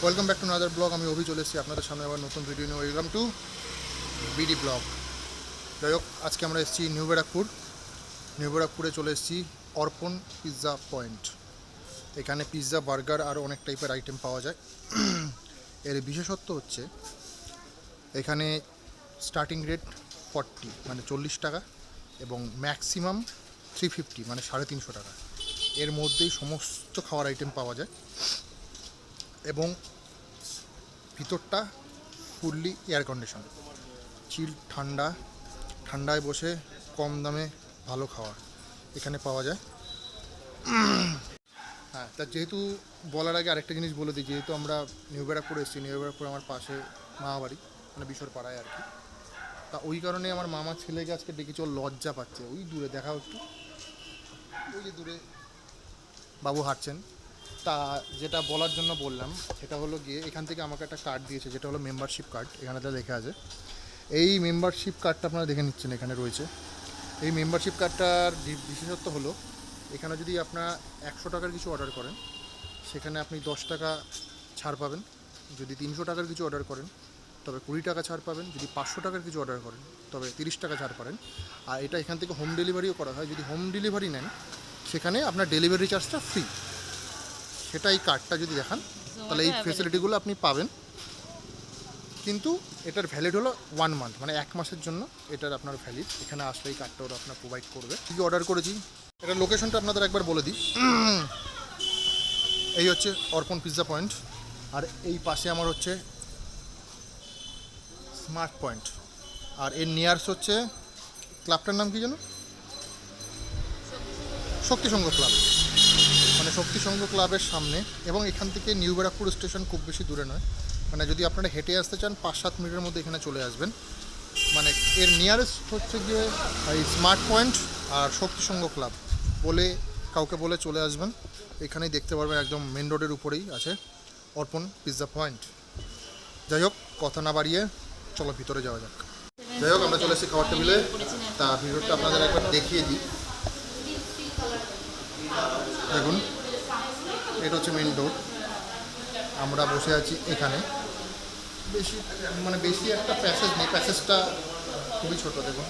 Welcome back to another blog. আমি অভি চলে এসেছি আপনাদের সামনে আবার নতুন ভিডিও নিয়ে। Welcome to BD blog. যাই হোক, আজকে আমরা এসেছি নিউ ব্যারাকপুরে চলে এসেছি অর্পণ পিৎজা পয়েন্ট। এখানে পিৎজা, বার্গার আর অনেক টাইপের আইটেম পাওয়া যায়। এর বিশেষত্ব হচ্ছে এখানে স্টার্টিং রেট 40 মানে 40 টাকা এবং ম্যাক্সিমাম 350 মানে 350 টাকা। এর মধ্যেই সমস্ত খাওয়ার আইটেম পাওয়া যায় এবং ভিতরটা ফুললি এয়ার কন্ডিশন, চিল, ঠান্ডায় বসে কম দামে ভালো খাওয়ার এখানে পাওয়া যায়। হ্যাঁ, তা যেহেতু বলার আগে আরেকটা জিনিস বলে দিই, যেহেতু আমরা নিউ ব্যারাকপুরে এসেছি, নিউ ব্যারাকপুরে আমার পাশে মামা বাড়ি, মানে বিশোর পাড়ায় আর কি। তা ওই কারণে আমার মামার ছেলেকে আজকে ডেকেছি, ওর লজ্জা পাচ্ছে। ওই দূরে দেখাও একটু, ওই যে দূরে বাবু হাঁটছেন। তা যেটা বলার জন্য বললাম সেটা হলো গিয়ে, এখান থেকে আমাকে একটা কার্ড দিয়েছে, যেটা হলো মেম্বারশিপ কার্ড। এখানে তো লেখা আছে, এই মেম্বারশিপ কার্ডটা আপনারা দেখে নিচ্ছেন, এখানে রয়েছে। এই মেম্বারশিপ কার্ডটার বিশেষত্ব হলো, এখানে যদি আপনারা 100 টাকার কিছু অর্ডার করেন সেখানে আপনি 10 টাকা ছাড় পাবেন। যদি 300 টাকার কিছু অর্ডার করেন তবে 20 টাকা ছাড় পাবেন। যদি 500 টাকার কিছু অর্ডার করেন তবে 30 টাকা ছাড় পাবেন। আর এটা এখান থেকে হোম ডেলিভারিও করা হয়। যদি হোম ডেলিভারি নেন সেখানে আপনার ডেলিভারি চার্জটা ফ্রি। সেটা এই কার্ডটা যদি দেখান তাহলে এই ফেসিলিটিগুলো আপনি পাবেন। কিন্তু এটার ভ্যালিড হলো 1 মান্থ, মানে 1 মাসের জন্য এটার আপনার ভ্যালিড। এখানে আসলে এই কার্ডটা ওরা আপনার প্রোভাইড করবে। কী কী অর্ডার করেছি এটার লোকেশনটা আপনাদের একবার বলে দিই। এই হচ্ছে অর্পণ পিৎজা পয়েন্ট, আর এই পাশে আমার হচ্ছে স্মার্ট পয়েন্ট, আর এর নিয়ার্স হচ্ছে ক্লাবটার নাম কি যেন, শক্তিসংঘ ক্লাব, মানে শক্তিসংঘ ক্লাবের সামনে। এবং এখান থেকে নিউ ব্যারাকপুর স্টেশন খুব বেশি দূরে নয়, মানে যদি আপনারা হেঁটে আসতে চান 5-7 মিনিটের মধ্যে এখানে চলে আসবেন। মানে এর নিয়ারেস্ট হচ্ছে গিয়ে এই স্মার্ট পয়েন্ট আর শক্তিসংঘ ক্লাব বলে কাউকে বলে চলে আসবেন, এখানেই দেখতে পারবেন। একদম মেন রোডের উপরেই আছে অর্পণ পিৎজা পয়েন্ট। যাই হোক, কথা না বাড়িয়ে চলো ভিতরে যাওয়া যাক। যাই হোক, আমরা চলে এসেছি খাবার টেবিলে। তা ভিডিওটা আপনাদের একবার দেখিয়ে দিই। দেখুন, এটা হচ্ছে মেন ডোর। আমরা বসে আছি এখানে। বেশি একটা প্যাসেজ নেই, প্যাসেজটা খুবই ছোট। দেখুন,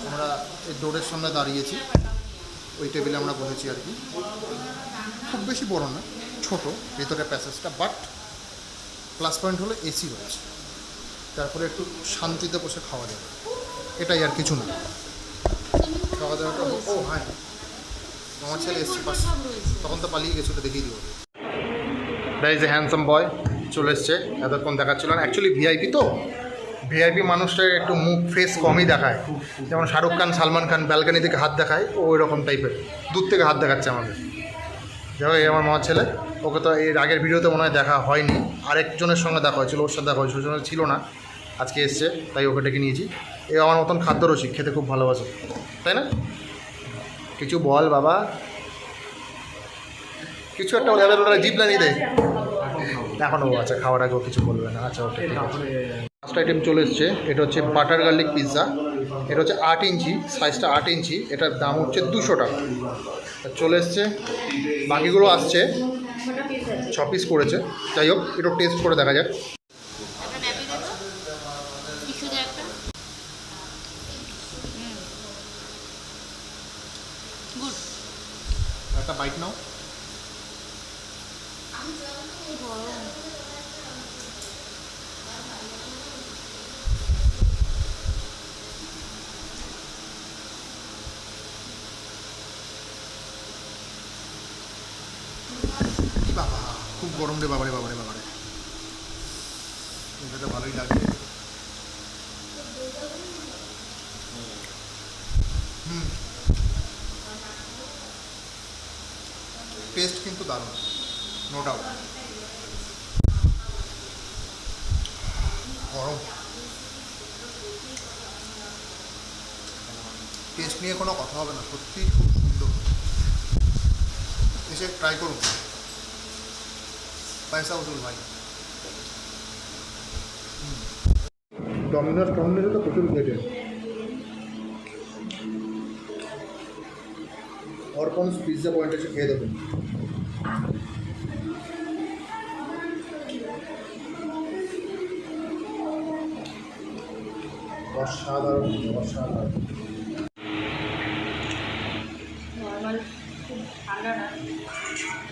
আমরা এই ডোরের সামনে দাঁড়িয়েছি, ওই টেবিলে আমরা বসেছি আর কি। খুব বেশি বড় না, ছোট ভেতরে প্যাসেজটা। বাট প্লাস পয়েন্ট হলো এসি রয়েছে, তারপরে একটু শান্তিতে বসে খাওয়া যাবে, এটাই আর কিছু না। খাওয়া দাওয়াটা, ও হ্যাঁ, আমার ছেলে এসছে পাশে, তখন তো পালিয়ে গেছিলো, দেখিয়ে দিব। That is a handsome boy, চলে এসছে। এতক্ষণ দেখাচ্ছিল না, অ্যাকচুয়ালি ভিআইপি তো, ভিআইপি মানুষটা একটু মুখ ফেস কমই দেখায়। যেমন শাহরুখ খান, সালমান খান ব্যালকানি থেকে হাত দেখায়, ও ওইরকম টাইপের দূর থেকে হাত দেখাচ্ছে আমাদের। যাই হোক, এই আমার মামার ছেলে, ওকে তো এর আগের ভিডিওতে মনে হয় দেখা হয়নি, আরেকজনের সঙ্গে দেখা হয়েছিল, ওর সাথে দেখা হয়েছিল, ওর সঙ্গে ছিল না, আজকে এসছে তাই ওকে ডেকে নিয়েছি। এ আমার মতন খাদ্যরসিক, খেতে খুব ভালোবাসে, তাই না? কিছু বল বাবা, কিছু একটা বলে, ওরা জিভ না নিয়ে দেয় এখনও। আচ্ছা, খাওয়ার আগেও কিছু বলবে না। আচ্ছা, ওকে। ফার্স্ট আইটেম চলে এসছে, এটা হচ্ছে বাটার গার্লিক পিৎজা। এটা হচ্ছে 8 ইঞ্চি, সাইজটা 8 ইঞ্চি। এটার দাম হচ্ছে 200 টাকা। চলে এসছে, বাকিগুলো আসছে, 6 পিস করেছে। যাই হোক, একটু টেস্ট করে দেখা যাক। একটা বাইট নাও। বাবা, খুব গরম রে বাবারে বাবারে বাবারে, এটা তো ভালোই লাগে। টেস্ট কিন্তু দারুণ, নো ডাউট। গরম, টেস্ট নিয়ে কোনো কথা হবে না, সত্যিই খুব সুন্দর। এসে ট্রাই করুন, পয়সা উসুল ভাই। ডমিনোজ তো প্রচুর খেয়েছে। অর্পণ পিৎজা পয়েন্টে এসে খেয়ে দেবেন। অসাধারণ, অসাধারণ।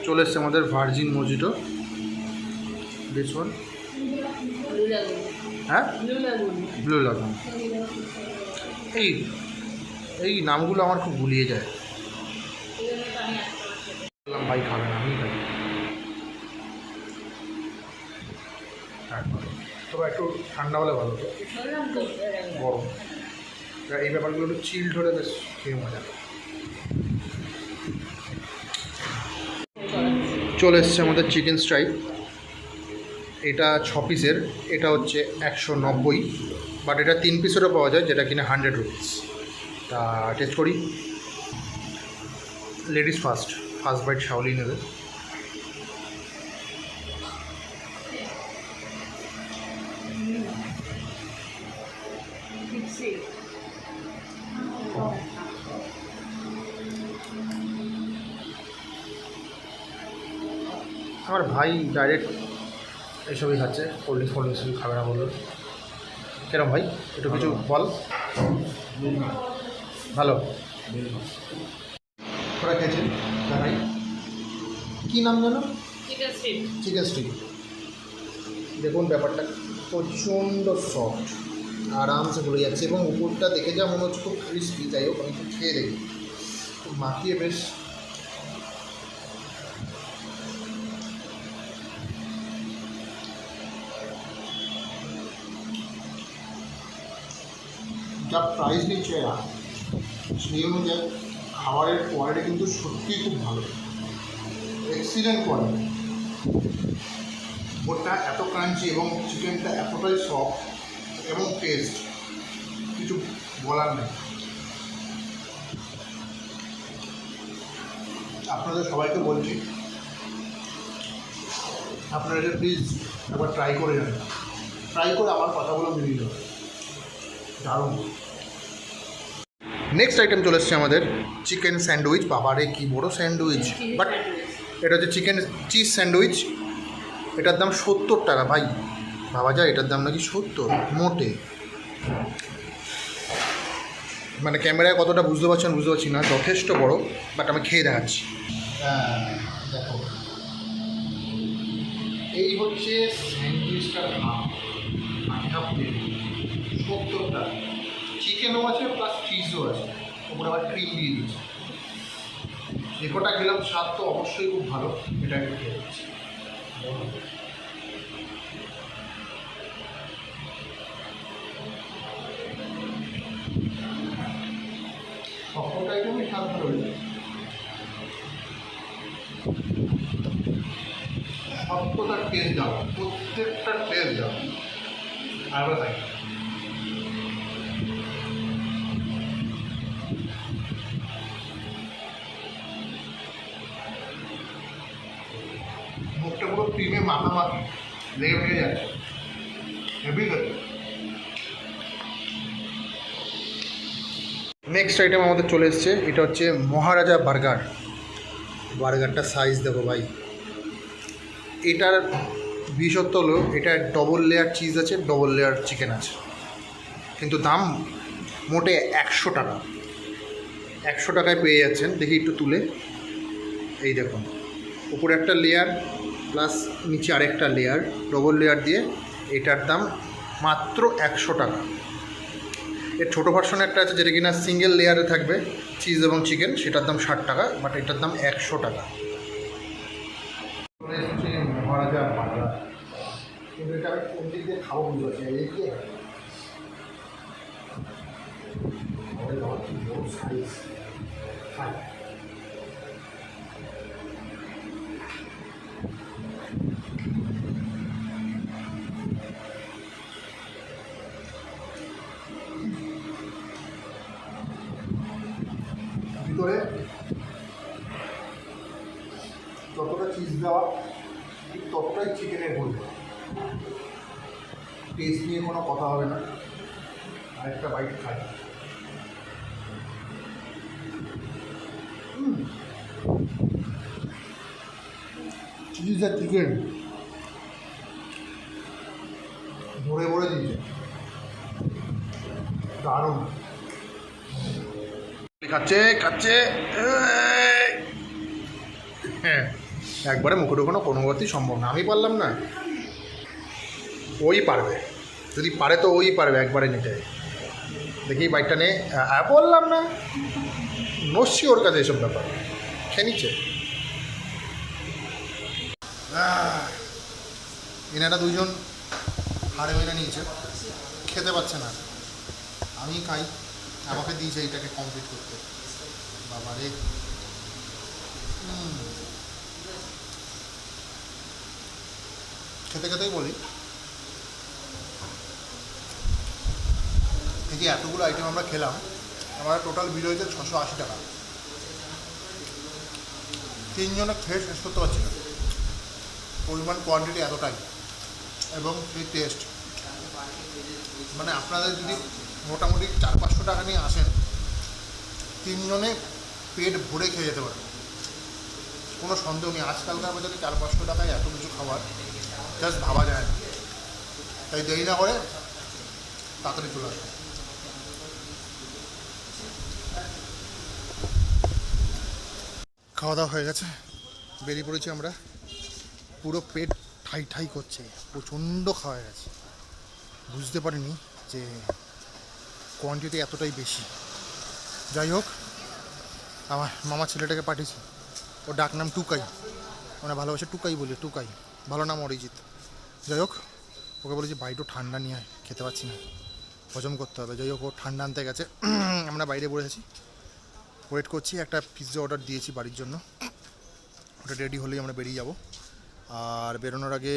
চলে এসছে আমাদের ভার্জিন মজিটো। দিস ওয়ান, হ্যাঁ, ব্লু লাগুন। এই এই নামগুলো আমার খুব গুলিয়ে যায়। ভাই খাবে না, আমি খাই। তবে একটু ঠান্ডা হলে ভালো, গরম এই ব্যাপারগুলো একটু চিল ধরে বেশ খেয়ে মজা। চলে এসছে আমাদের চিকেন স্ট্রাইপ। এটা 6 পিসের, এটা হচ্ছে 190, বাট এটা 3 পিসেরও পাওয়া যায়, যেটা কিনা 100 রুপিস। তা টেস্ট করি। Ladies first, first bite Shaoli নেবে। আমার ভাই ডাইরেক্ট এসবই খাচ্ছে, কোল্ড ড্রিঙ্কস এসবই খাবে না বললো। কেরম ভাই, একটু কিছু বল। ভালো ওরা খেয়েছে ভাই। কী নাম জানো? Chicken stick. দেখুন ব্যাপারটা প্রচণ্ড সফট, আরামসে ভরে যাচ্ছে, এবং উপরটা দেখে যা মনে হচ্ছে খুব ক্রিস্পি। যাই হোক, আমি একটু খেয়ে দেখি। খুব মাখিয়ে বেশ যা প্রাইস নিচ্ছে এরা, সেই অনুযায়ী খাবারের কোয়ালিটি কিন্তু সত্যিই খুব ভালো, এক্সিলেন্ট কোয়ালিটি। ওটা এত ক্রাঞ্চি এবং চিকেনটা এতটাই সফট এবং টেস্ট, কিছু বলার নেই। আপনাদের সবাইকে বলছি, আপনারা যে প্লিজ একবার ট্রাই করে যান, ট্রাই করে আমার কথাগুলো মিলিয়ে যাবে, দারুণ। নেক্সট আইটেম চলে এসছে আমাদের চিকেন স্যান্ডউইচ। বাবারে কি বড় স্যান্ডউইচ! বাট এটা হচ্ছে চিকেন চিজ স্যান্ডউইচ। এটার দাম 70 টাকা ভাই। ভাবা যায় এটার দাম নাকি 70, মোটে। মানে ক্যামেরায় কতটা বুঝতে পারছেন বুঝতে পারছি না, যথেষ্ট বড়। বাট আমি খেয়ে দেখাচ্ছি। দেখো, এই হচ্ছে স্যান্ডউইচটার দাম। 70 টাকা। চিকেনও আছে প্লাস চিজও আছে, ওপরে আবার ক্রিম দিয়ে দিচ্ছে। যে কটা খেলাম স্বাদ তো অবশ্যই খুব ভালো, এটা একটু খেয়ে দিচ্ছি। সবকটা আইটেমই স্বাদ ভালো হয়েছে, সবকটার টেস্ট দাও, প্রত্যেকটা টেস্ট দাও। আর তাই মুখটা পুরো ক্রিমে মাখামাখি লেগে ফেলে যাচ্ছে, হেভি লাগে। নেক্সট আইটেম আমাদের চলে এসছে, এটা হচ্ছে মহারাজা বার্গার। বার্গারটার সাইজ দেখো ভাই। এটার বিশেষত্ব হলো এটা ডবল লেয়ার চিজ আছে, ডবল লেয়ার চিকেন আছে, কিন্তু দাম মোটে 100 টাকা। 100 টাকায় পেয়ে যাচ্ছেন। দেখি একটু তুলে, এই দেখুন, উপরে একটা লেয়ার প্লাস নিচে আরেকটা লেয়ার, ডবল লেয়ার দিয়ে। এটার দাম মাত্র 100 টাকা। এর ছোটো ভার্সন একটা আছে যেটা কিনা সিঙ্গেল লেয়ারে থাকবে চিজ এবং চিকেন, সেটার দাম 60 টাকা, বাট এটার দাম 100 টাকা। মহারাজা বার্গার, কিন্তু এটা আমি কোন দিক দিয়ে খাবো বুঝতে পারছি। ভিতরে যতটা চিজ দেওয়া ঠিক ততটাই চিকেনের বলবে, টেস্ট নিয়ে কোনো কথা হবে না। আরেকটা বাইট খাই। চিজ আর চিকেন ভরে ভরে দিয়েছে, দারুণ। খাচ্ছে খাচ্ছে, হ্যাঁ একবারে মুখে ঢোকানো কোনোভাবেই সম্ভব না। আমি পারলাম না, ওই পারবে, যদি পারে তো ওই পারবে একবারে নিতে। দেখি বাইকটা নে, বললাম না নস্যি ওর কাছে এসব ব্যাপার, খেয়ে নিচ্ছে। এনারা দুজন হাড়ে মেরে নিয়েছে, খেতে পাচ্ছে না। আমি খাই, আমাকে দিয়েছে এইটাকে কমপ্লিট করতে। বাবা রে, খেতে খেতেই বলি, এই যে এতগুলো আইটেম আমরা খেলাম, আমার টোটাল বিল হয়েছে 680 টাকা। 3 জনে খেয়ে শেষ করতে পারছি না, পরিমাণ কোয়ান্টিটি এতটাই, এবং সেই টেস্ট। মানে আপনাদের যদি মোটামুটি 400-500 টাকা নিয়ে আসেন, 3 জনে পেট ভরে খেয়ে যেতে পারে, কোনো সন্দেহ নেই। আজকালকার বাজারে 400-500 টাকায় এত কিছু খাবার জাস্ট ভাবা যায় না। তাই দেরি না করে তাড়াতাড়ি চলে আসবে। খাওয়া দাওয়া হয়ে গেছে, বেরিয়ে পড়েছি আমরা। পুরো পেট ঠাই ঠাই করছে, প্রচণ্ড খাওয়া হয়ে গেছে। বুঝতে পারিনি যে কোয়ান্টিটি এতটাই বেশি। যাই হোক, আমার মামা ছেলেটাকে পাঠিয়েছি, ওর ডাক নাম টুকাই, মানে ভালোবাসে টুকাই বলি, টুকাই ভালো নাম অরিজিৎ। যাই হোক, ওকে বলেছি বাইরেও ঠান্ডা নিয়ে আয়, খেতে পাচ্ছি না, হজম করতে হবে। যাই হোক, ও ঠান্ডা আনতে গেছে, আমরা বাইরে বসেছি, ওয়েট করছি। একটা পিৎজা অর্ডার দিয়েছি বাড়ির জন্য, ওটা রেডি হলেই আমরা বেরিয়ে যাব। আর বেরোনোর আগে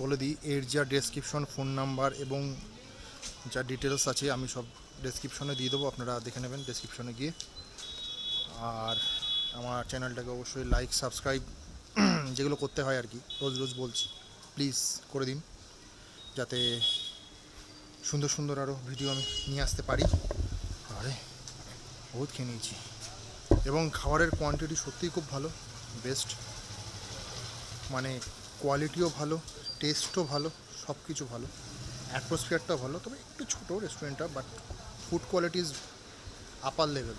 বলে দিই, এর যা ডেসক্রিপশন, ফোন নাম্বার এবং যা ডিটেলস আছে আমি সব ডেসক্রিপশনে দিয়ে দেবো, আপনারা দেখে নেবেন ডেসক্রিপশনে গিয়ে। আর আমার চ্যানেলটাকে অবশ্যই লাইক, সাবস্ক্রাইব যেগুলো করতে হয় আর কি, রোজ রোজ বলছি, প্লিজ করে দিন, যাতে সুন্দর সুন্দর আরও ভিডিও আমি নিয়ে আসতে পারি। আরে বহুত খেয়ে নিয়েছি, এবং খাবারের কোয়ান্টিটি সত্যিই খুব ভালো, বেস্ট, মানে কোয়ালিটিও ভালো, টেস্টও ভালো, সব কিছু ভালো, অ্যাটমসফিয়ারটাও ভালো। তবে একটু ছোটো রেস্টুরেন্টটা, but food quality is upper level.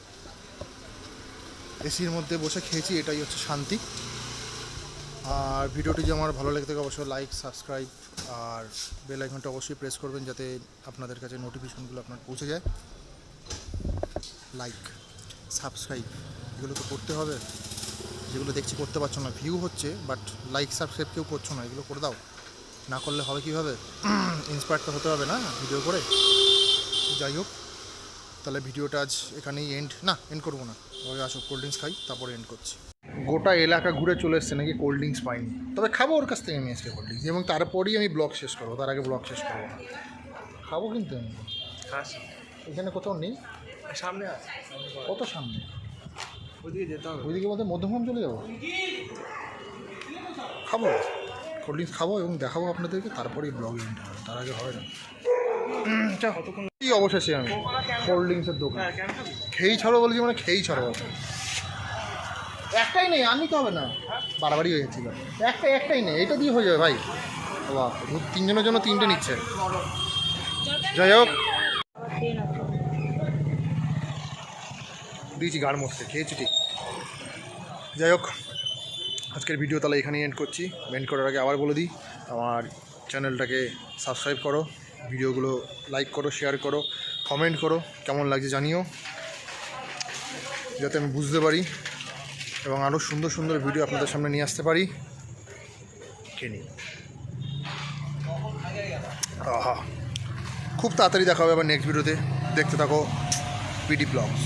এসির মধ্যে বসে খেয়েছি, এটাই হচ্ছে শান্তি। আর ভিডিওটি যে আমার ভালো লেগে থাকে অবশ্যই লাইক, সাবস্ক্রাইব আর বেল আইকনটা অবশ্যই প্রেস করবেন, যাতে আপনাদের কাছে নোটিফিকেশনগুলো আপনার পৌঁছে যায়। লাইক, সাবস্ক্রাইব এগুলো তো করতে হবে, যেগুলো দেখছি করতে পারছো না, ভিউ হচ্ছে বাট লাইক সাবস্ক্রাইব কেউ করছো না, এগুলো করে দাও। না করলে হবে কীভাবে, ইন্সপায়ার তো হতে হবে না ভিডিও করে। যাই হোক, তাহলে ভিডিওটা আজ এখানেই এন্ড করবো না, ওই আসো কোল্ড ড্রিঙ্কস খাই, তারপরে এন্ড করছি। গোটা এলাকা ঘুরে চলে এসছে, নাকি কোল্ড ড্রিঙ্কস পাইনি, তবে খাবো ওর কাছ থেকে আমি এসে কোল্ড ড্রিঙ্কস, এবং তারপরেই আমি ব্লগ শেষ করবো, তার আগে ব্লগ শেষ করবো না, খাবো। কিন্তু আমি এখানে কোথাও নেই, সামনে আছে, কত সামনে, ওইদিকে যেতে হবে, ওইদিকে বলতে মধ্যমগ্রাম চলে যাবো। খাবো কোল্ড ড্রিঙ্কস, খাবো এবং দেখাবো আপনাদেরকে, তারপরেই ব্লগ এন্ড হবে, তার আগে হয় না। কি অবশেষে আমি কোল্ড ড্রিঙ্কসের দোকান খেয়েই ছাড়বো বলেছি, মানে খেয়েই ছাড়বো। একটাই নেই, আনতে হবে না, বাড়াবাড়ি হয়ে যাচ্ছিল। একটাই নেই, এটা দিয়ে হয়ে যাবে ভাই। বাবা, 3 জনের জন্য 3টে নিচ্ছে। যাই হোক, দিয়েছি গাড় মরতে, খেয়েছি ঠিক। যাই হোক, আজকের ভিডিও তাহলে এখানেই এন্ড করছি। এন্ড করার আগে আবার বলে দিই, আমার চ্যানেলটাকে সাবস্ক্রাইব করো, ভিডিওগুলো লাইক করো, শেয়ার করো, কমেন্ট করো, কেমন লাগছে জানিও, যাতে আমি বুঝতে পারি এবং আরও সুন্দর সুন্দর ভিডিও আপনাদের সামনে নিয়ে আসতে পারি। কেনি আহা, খুব তাড়াতাড়ি দেখা হবে আবার নেক্সট ভিডিওতে। দেখতে থাকো BDvlogs।